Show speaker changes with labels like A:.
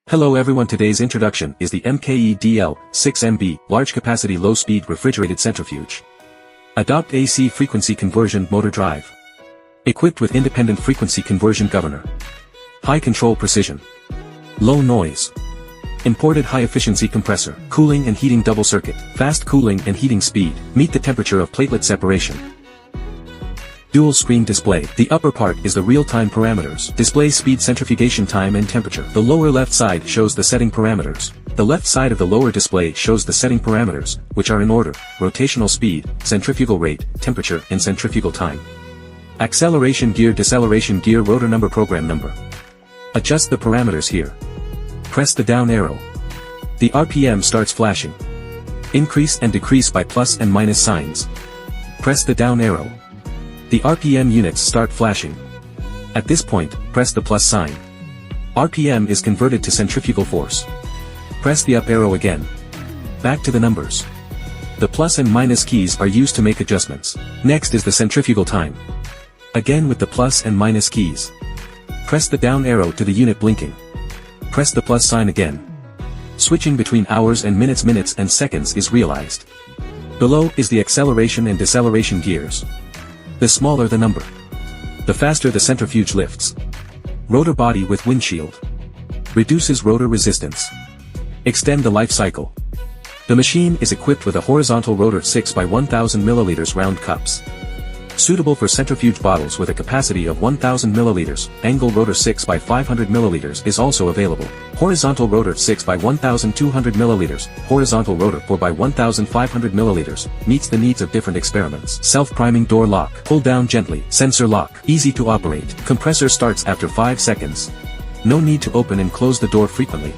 A: Hello everyone, today's introduction is the MKE DL-6MB large capacity low speed refrigerated centrifuge. Adopt AC frequency conversion motor drive. Equipped with independent frequency conversion governor. High control precision. Low noise. Imported high efficiency compressor. Cooling and heating double circuit. Fast cooling and heating speed. Meet the temperature of platelet separation. Dual screen display. The upper part is the real-time parameters. Display speed, centrifugation time and temperature. The lower left side shows the setting parameters. The left side of the lower display shows the setting parameters, which are in order: rotational speed, centrifugal rate, temperature and centrifugal time. Acceleration gear, deceleration gear, rotor number, program number. Adjust the parameters here. Press the down arrow. The RPM starts flashing. Increase and decrease by plus and minus signs. Press the down arrow. The RPM units start flashing. At this point, press the plus sign. RPM is converted to centrifugal force. Press the up arrow again. Back to the numbers. The plus and minus keys are used to make adjustments. Next is the centrifugal time. Again with the plus and minus keys. Press the down arrow to the unit blinking. Press the plus sign again. Switching between hours and minutes and seconds is realized. Below is the acceleration and deceleration gears. The smaller the number, the faster the centrifuge lifts. Rotor body with windshield. Reduces rotor resistance. Extend the life cycle. The machine is equipped with a horizontal rotor 6 by 1000 milliliters round cups. Suitable for centrifuge bottles with a capacity of 1000 milliliters. Angle rotor 6 by 500 milliliters is also available. Horizontal rotor 6 by 1200 milliliters. Horizontal rotor 4 by 1500 milliliters. Meets the needs of different experiments. Self-priming door lock. Pull down gently. Sensor lock. Easy to operate. Compressor starts after 5 seconds. No need to open and close the door frequently.